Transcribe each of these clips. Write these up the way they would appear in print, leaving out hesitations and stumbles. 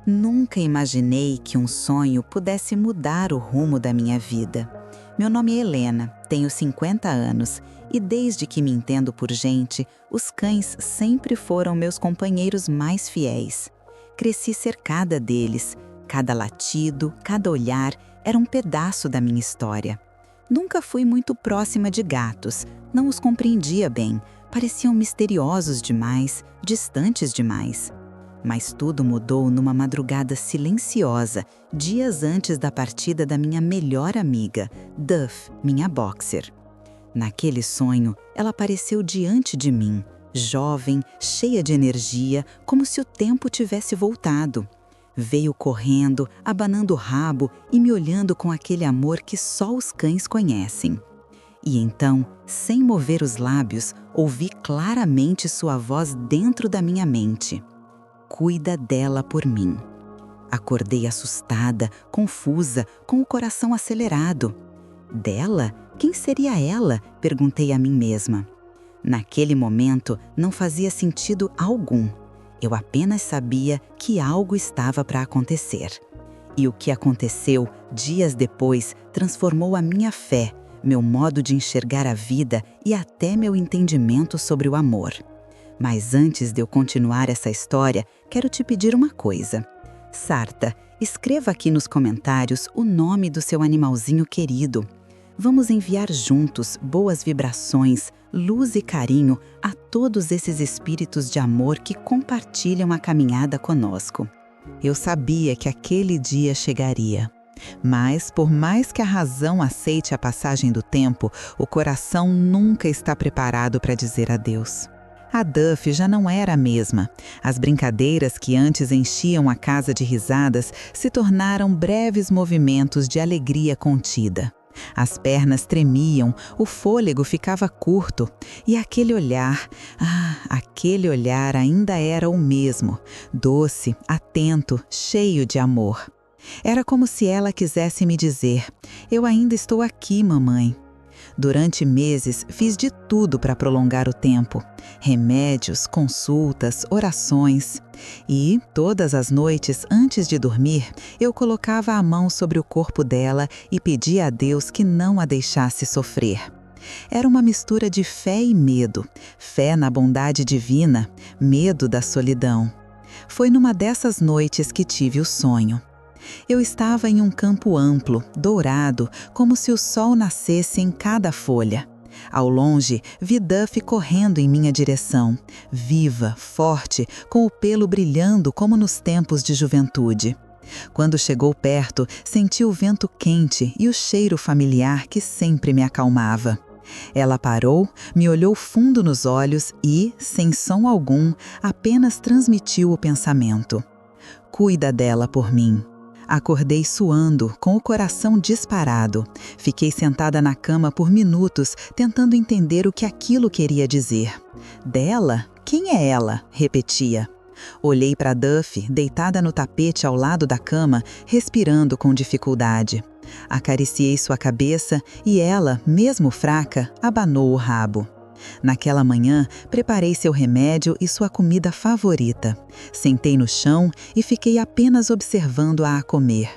Nunca imaginei que um sonho pudesse mudar o rumo da minha vida. Meu nome é Helena, tenho 50 anos e desde que me entendo por gente, os cães sempre foram meus companheiros mais fiéis. Cresci cercada deles, cada latido, cada olhar era um pedaço da minha história. Nunca fui muito próxima de gatos, não os compreendia bem, pareciam misteriosos demais, distantes demais. Mas tudo mudou numa madrugada silenciosa, dias antes da partida da minha melhor amiga, Duff, minha boxer. Naquele sonho, ela apareceu diante de mim, jovem, cheia de energia, como se o tempo tivesse voltado. Veio correndo, abanando o rabo e me olhando com aquele amor que só os cães conhecem. E então, sem mover os lábios, ouvi claramente sua voz dentro da minha mente. Cuida dela por mim. Acordei assustada, confusa, com o coração acelerado. Dela? Quem seria ela? Perguntei a mim mesma. Naquele momento, não fazia sentido algum. Eu apenas sabia que algo estava para acontecer. E o que aconteceu, dias depois, transformou a minha fé, meu modo de enxergar a vida e até meu entendimento sobre o amor. Mas antes de eu continuar essa história, quero te pedir uma coisa. Sarta, escreva aqui nos comentários o nome do seu animalzinho querido. Vamos enviar juntos boas vibrações, luz e carinho a todos esses espíritos de amor que compartilham a caminhada conosco. Eu sabia que aquele dia chegaria. Mas, por mais que a razão aceite a passagem do tempo, o coração nunca está preparado para dizer adeus. A Duff já não era a mesma. As brincadeiras que antes enchiam a casa de risadas se tornaram breves movimentos de alegria contida. As pernas tremiam, o fôlego ficava curto e aquele olhar ainda era o mesmo, doce, atento, cheio de amor. Era como se ela quisesse me dizer: "Eu ainda estou aqui, mamãe." Durante meses, fiz de tudo para prolongar o tempo. Remédios, consultas, orações. E, todas as noites, antes de dormir, eu colocava a mão sobre o corpo dela e pedia a Deus que não a deixasse sofrer. Era uma mistura de fé e medo. Fé na bondade divina, medo da solidão. Foi numa dessas noites que tive o sonho. Eu estava em um campo amplo, dourado, como se o sol nascesse em cada folha. Ao longe, vi Duff correndo em minha direção, viva, forte, com o pelo brilhando como nos tempos de juventude. Quando chegou perto, senti o vento quente e o cheiro familiar que sempre me acalmava. Ela parou, me olhou fundo nos olhos e, sem som algum, apenas transmitiu o pensamento: "Cuida dela por mim." Acordei suando, com o coração disparado. Fiquei sentada na cama por minutos, tentando entender o que aquilo queria dizer. "Dela? Quem é ela?" repetia. Olhei para Duff, deitada no tapete ao lado da cama, respirando com dificuldade. Acariciei sua cabeça e ela, mesmo fraca, abanou o rabo. Naquela manhã, preparei seu remédio e sua comida favorita. Sentei no chão e fiquei apenas observando-a a comer.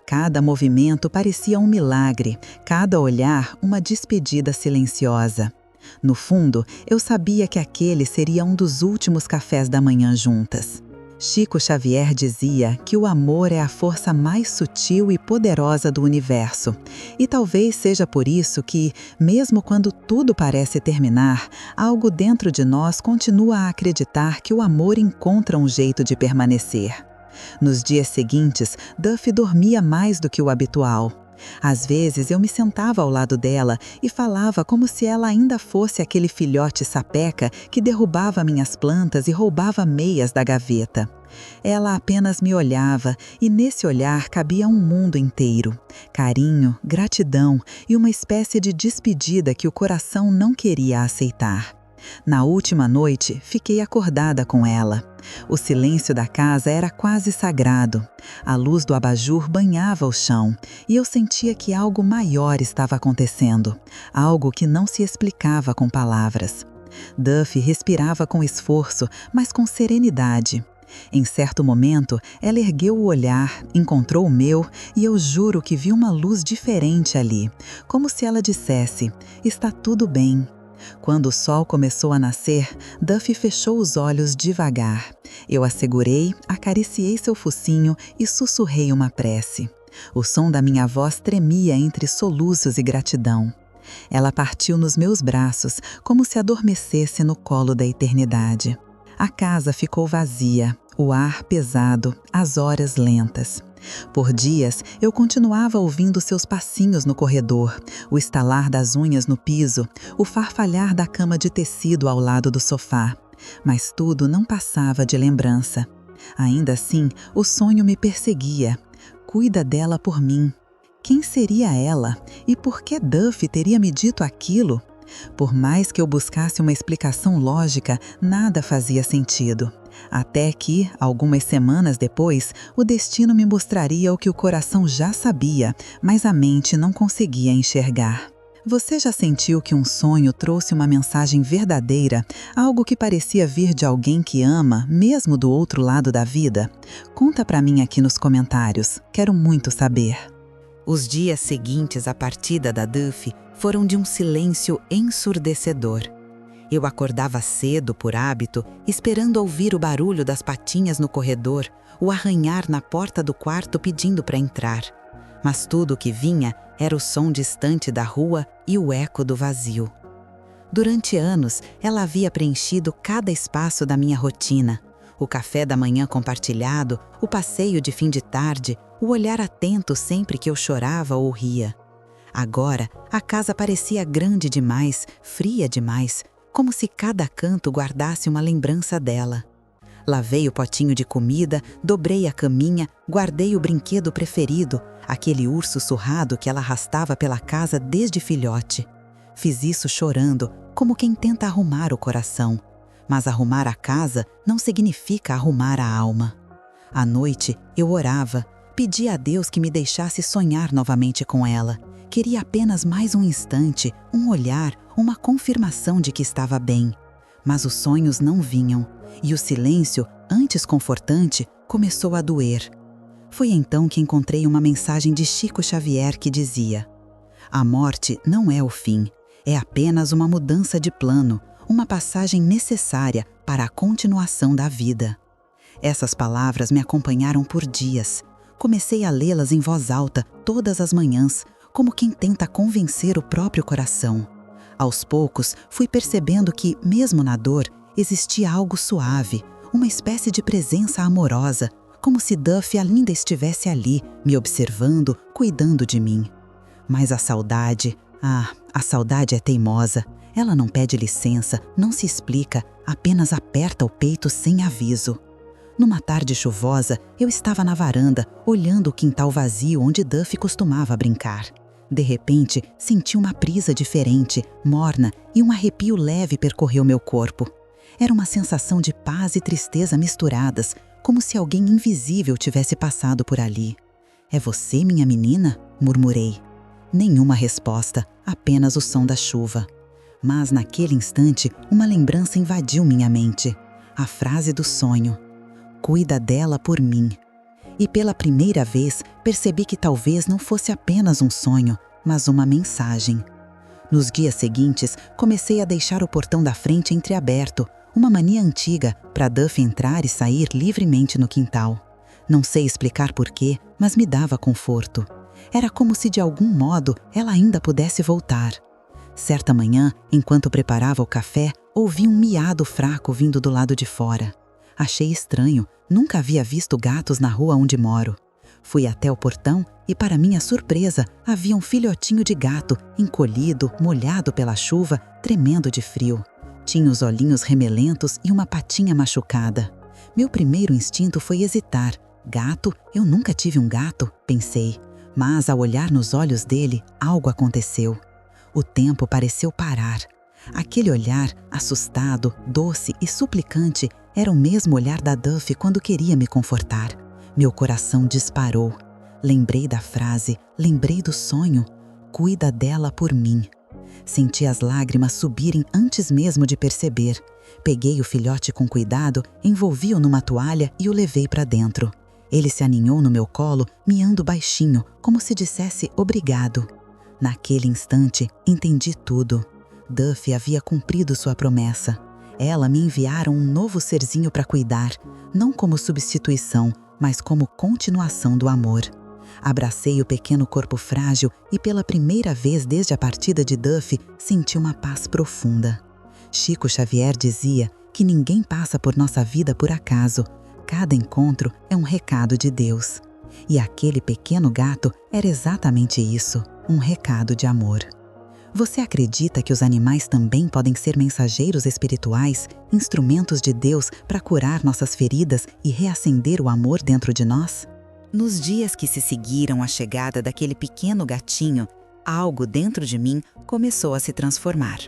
Cada movimento parecia um milagre, cada olhar uma despedida silenciosa. No fundo, eu sabia que aquele seria um dos últimos cafés da manhã juntas. Chico Xavier dizia que o amor é a força mais sutil e poderosa do universo. E talvez seja por isso que, mesmo quando tudo parece terminar, algo dentro de nós continua a acreditar que o amor encontra um jeito de permanecer. Nos dias seguintes, Duff dormia mais do que o habitual. Às vezes eu me sentava ao lado dela e falava como se ela ainda fosse aquele filhote sapeca que derrubava minhas plantas e roubava meias da gaveta. Ela apenas me olhava e nesse olhar cabia um mundo inteiro. Carinho, gratidão e uma espécie de despedida que o coração não queria aceitar. Na última noite, fiquei acordada com ela. O silêncio da casa era quase sagrado. A luz do abajur banhava o chão e eu sentia que algo maior estava acontecendo, algo que não se explicava com palavras. Duff respirava com esforço, mas com serenidade. Em certo momento, ela ergueu o olhar, encontrou o meu e eu juro que vi uma luz diferente ali, como se ela dissesse: está tudo bem. Quando o sol começou a nascer, Duffy fechou os olhos devagar. Eu a segurei, acariciei seu focinho e sussurrei uma prece. O som da minha voz tremia entre soluços e gratidão. Ela partiu nos meus braços, como se adormecesse no colo da eternidade. A casa ficou vazia, o ar pesado, as horas lentas. Por dias, eu continuava ouvindo seus passinhos no corredor, o estalar das unhas no piso, o farfalhar da cama de tecido ao lado do sofá. Mas tudo não passava de lembrança. Ainda assim, o sonho me perseguia. Cuida dela por mim. Quem seria ela? E por que Duffy teria me dito aquilo? Por mais que eu buscasse uma explicação lógica, nada fazia sentido. Até que, algumas semanas depois, o destino me mostraria o que o coração já sabia, mas a mente não conseguia enxergar. Você já sentiu que um sonho trouxe uma mensagem verdadeira, algo que parecia vir de alguém que ama, mesmo do outro lado da vida? Conta pra mim aqui nos comentários, quero muito saber. Os dias seguintes à partida da Duffy foram de um silêncio ensurdecedor. Eu acordava cedo por hábito, esperando ouvir o barulho das patinhas no corredor, o arranhar na porta do quarto pedindo para entrar. Mas tudo o que vinha era o som distante da rua e o eco do vazio. Durante anos, ela havia preenchido cada espaço da minha rotina. O café da manhã compartilhado, o passeio de fim de tarde, o olhar atento sempre que eu chorava ou ria. Agora, a casa parecia grande demais, fria demais, como se cada canto guardasse uma lembrança dela. Lavei o potinho de comida, dobrei a caminha, guardei o brinquedo preferido, aquele urso surrado que ela arrastava pela casa desde filhote. Fiz isso chorando, como quem tenta arrumar o coração. Mas arrumar a casa não significa arrumar a alma. À noite, eu orava, pedia a Deus que me deixasse sonhar novamente com ela. Queria apenas mais um instante, um olhar, uma confirmação de que estava bem. Mas os sonhos não vinham, e o silêncio, antes confortante, começou a doer. Foi então que encontrei uma mensagem de Chico Xavier que dizia: a morte não é o fim, é apenas uma mudança de plano, uma passagem necessária para a continuação da vida. Essas palavras me acompanharam por dias. Comecei a lê-las em voz alta todas as manhãs, como quem tenta convencer o próprio coração. Aos poucos, fui percebendo que, mesmo na dor, existia algo suave, uma espécie de presença amorosa, como se Duffy ainda estivesse ali, me observando, cuidando de mim. Mas a saudade é teimosa. Ela não pede licença, não se explica, apenas aperta o peito sem aviso. Numa tarde chuvosa, eu estava na varanda, olhando o quintal vazio onde Duffy costumava brincar. De repente, senti uma brisa diferente, morna, e um arrepio leve percorreu meu corpo. Era uma sensação de paz e tristeza misturadas, como se alguém invisível tivesse passado por ali. "É você, minha menina?" murmurei. Nenhuma resposta, apenas o som da chuva. Mas naquele instante, uma lembrança invadiu minha mente. A frase do sonho: "Cuida dela por mim." E pela primeira vez, percebi que talvez não fosse apenas um sonho, mas uma mensagem. Nos dias seguintes, comecei a deixar o portão da frente entreaberto, uma mania antiga para Duffy entrar e sair livremente no quintal. Não sei explicar porquê, mas me dava conforto. Era como se de algum modo ela ainda pudesse voltar. Certa manhã, enquanto preparava o café, ouvi um miado fraco vindo do lado de fora. Achei estranho, nunca havia visto gatos na rua onde moro. Fui até o portão e, para minha surpresa, havia um filhotinho de gato, encolhido, molhado pela chuva, tremendo de frio. Tinha os olhinhos remelentos e uma patinha machucada. Meu primeiro instinto foi hesitar. Gato? Eu nunca tive um gato, pensei. Mas, ao olhar nos olhos dele, algo aconteceu. O tempo pareceu parar. Aquele olhar, assustado, doce e suplicante, era o mesmo olhar da Duffy quando queria me confortar. Meu coração disparou. Lembrei da frase, lembrei do sonho. Cuida dela por mim. Senti as lágrimas subirem antes mesmo de perceber. Peguei o filhote com cuidado, envolvi-o numa toalha e o levei para dentro. Ele se aninhou no meu colo, miando baixinho, como se dissesse obrigado. Naquele instante, entendi tudo. Duffy havia cumprido sua promessa. Ela me enviara um novo serzinho para cuidar, não como substituição, mas como continuação do amor. Abracei o pequeno corpo frágil e pela primeira vez desde a partida de Duffy, senti uma paz profunda. Chico Xavier dizia que ninguém passa por nossa vida por acaso. Cada encontro é um recado de Deus. E aquele pequeno gato era exatamente isso, um recado de amor. Você acredita que os animais também podem ser mensageiros espirituais, instrumentos de Deus para curar nossas feridas e reacender o amor dentro de nós? Nos dias que se seguiram à chegada daquele pequeno gatinho, algo dentro de mim começou a se transformar.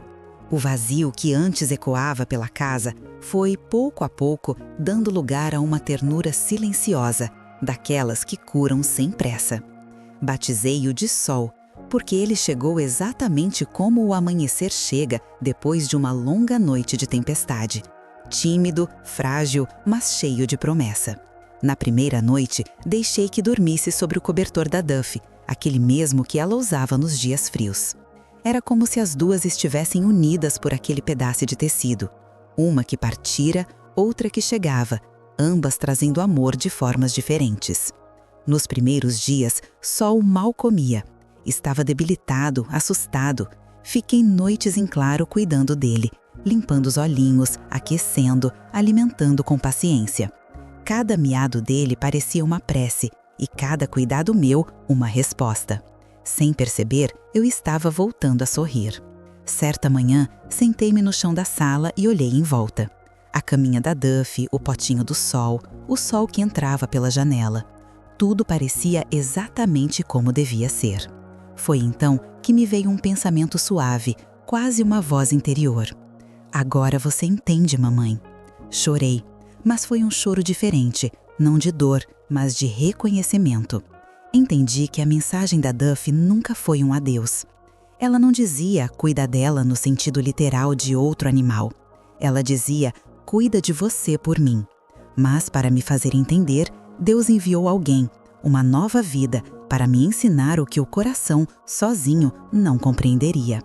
O vazio que antes ecoava pela casa foi, pouco a pouco, dando lugar a uma ternura silenciosa, daquelas que curam sem pressa. Batizei-o de Sol, porque ele chegou exatamente como o amanhecer chega depois de uma longa noite de tempestade. Tímido, frágil, mas cheio de promessa. Na primeira noite, deixei que dormisse sobre o cobertor da Duffy, aquele mesmo que ela usava nos dias frios. Era como se as duas estivessem unidas por aquele pedaço de tecido. Uma que partira, outra que chegava, ambas trazendo amor de formas diferentes. Nos primeiros dias, Sol mal comia. Estava debilitado, assustado. Fiquei noites em claro cuidando dele, limpando os olhinhos, aquecendo, alimentando com paciência. Cada miado dele parecia uma prece e cada cuidado meu uma resposta. Sem perceber, eu estava voltando a sorrir. Certa manhã, sentei-me no chão da sala e olhei em volta. A caminha da Duffy, o potinho do sol, o sol que entrava pela janela. Tudo parecia exatamente como devia ser. Foi então que me veio um pensamento suave, quase uma voz interior. Agora você entende, mamãe. Chorei, mas foi um choro diferente, não de dor, mas de reconhecimento. Entendi que a mensagem da Duffy nunca foi um adeus. Ela não dizia cuida dela no sentido literal de outro animal. Ela dizia cuida de você por mim. Mas para me fazer entender, Deus enviou alguém, uma nova vida, para me ensinar o que o coração, sozinho, não compreenderia.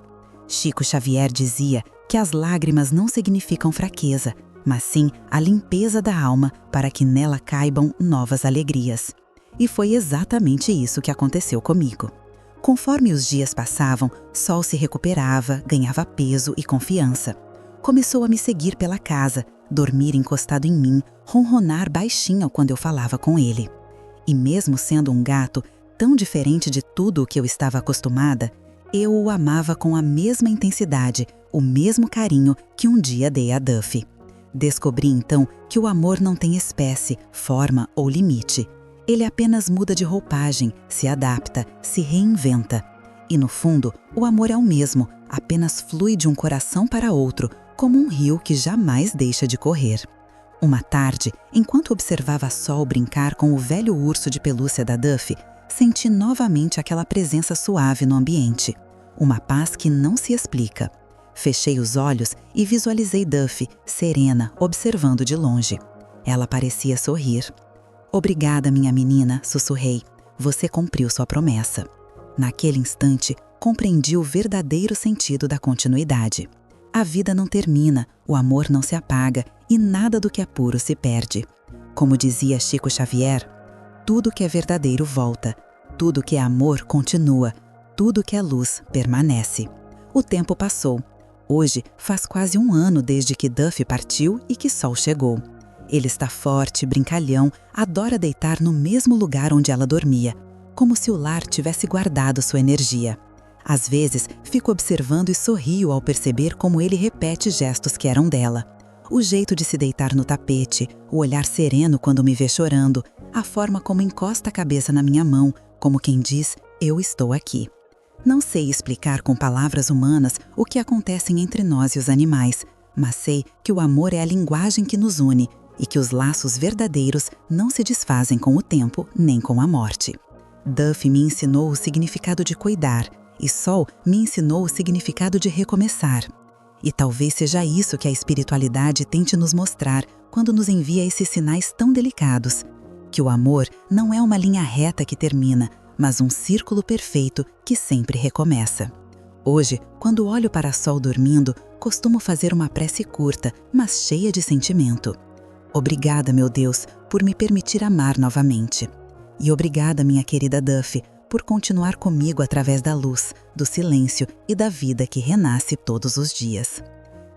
Chico Xavier dizia que as lágrimas não significam fraqueza, mas sim a limpeza da alma para que nela caibam novas alegrias. E foi exatamente isso que aconteceu comigo. Conforme os dias passavam, Sol se recuperava, ganhava peso e confiança. Começou a me seguir pela casa, dormir encostado em mim, ronronar baixinho quando eu falava com ele. E mesmo sendo um gato tão diferente de tudo o que eu estava acostumada, eu o amava com a mesma intensidade, o mesmo carinho que um dia dei a Duffy. Descobri então que o amor não tem espécie, forma ou limite. Ele apenas muda de roupagem, se adapta, se reinventa. E no fundo, o amor é o mesmo, apenas flui de um coração para outro, como um rio que jamais deixa de correr. Uma tarde, enquanto observava Sol brincar com o velho urso de pelúcia da Duffy, senti novamente aquela presença suave no ambiente. Uma paz que não se explica. Fechei os olhos e visualizei Duffy, serena, observando de longe. Ela parecia sorrir. Obrigada, minha menina, sussurrei. Você cumpriu sua promessa. Naquele instante, compreendi o verdadeiro sentido da continuidade. A vida não termina, o amor não se apaga e nada do que é puro se perde. Como dizia Chico Xavier, tudo que é verdadeiro volta, tudo que é amor continua, tudo que é luz permanece. O tempo passou. Hoje faz quase um ano desde que Duffy partiu e que Sol chegou. Ele está forte, brincalhão, adora deitar no mesmo lugar onde ela dormia, como se o lar tivesse guardado sua energia. Às vezes, fico observando e sorrio ao perceber como ele repete gestos que eram dela. O jeito de se deitar no tapete, o olhar sereno quando me vê chorando, a forma como encosta a cabeça na minha mão, como quem diz, eu estou aqui. Não sei explicar com palavras humanas o que acontece entre nós e os animais, mas sei que o amor é a linguagem que nos une e que os laços verdadeiros não se desfazem com o tempo nem com a morte. Duffy me ensinou o significado de cuidar e Sol me ensinou o significado de recomeçar. E talvez seja isso que a espiritualidade tente nos mostrar quando nos envia esses sinais tão delicados, que o amor não é uma linha reta que termina, mas um círculo perfeito que sempre recomeça. Hoje, quando olho para Sol dormindo, costumo fazer uma prece curta, mas cheia de sentimento. Obrigada, meu Deus, por me permitir amar novamente. E obrigada, minha querida Duffy, por continuar comigo através da luz, do silêncio e da vida que renasce todos os dias.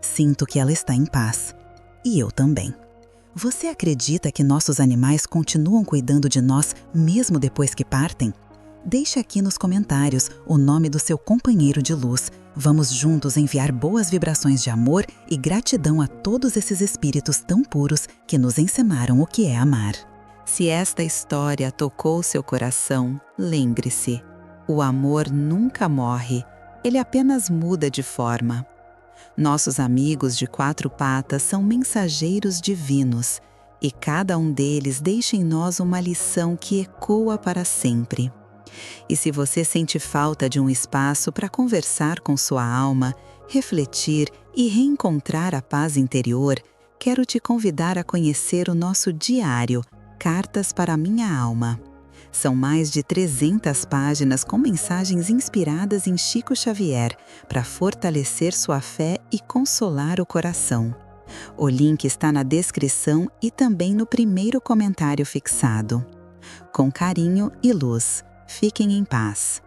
Sinto que ela está em paz. E eu também. Você acredita que nossos animais continuam cuidando de nós mesmo depois que partem? Deixe aqui nos comentários o nome do seu companheiro de luz. Vamos juntos enviar boas vibrações de amor e gratidão a todos esses espíritos tão puros que nos ensinaram o que é amar. Se esta história tocou seu coração, lembre-se, o amor nunca morre, ele apenas muda de forma. Nossos amigos de quatro patas são mensageiros divinos, e cada um deles deixa em nós uma lição que ecoa para sempre. E se você sente falta de um espaço para conversar com sua alma, refletir e reencontrar a paz interior, quero te convidar a conhecer o nosso diário Cartas para a Minha Alma. São mais de 300 páginas com mensagens inspiradas em Chico Xavier para fortalecer sua fé e consolar o coração. O link está na descrição e também no primeiro comentário fixado. Com carinho e luz, fiquem em paz.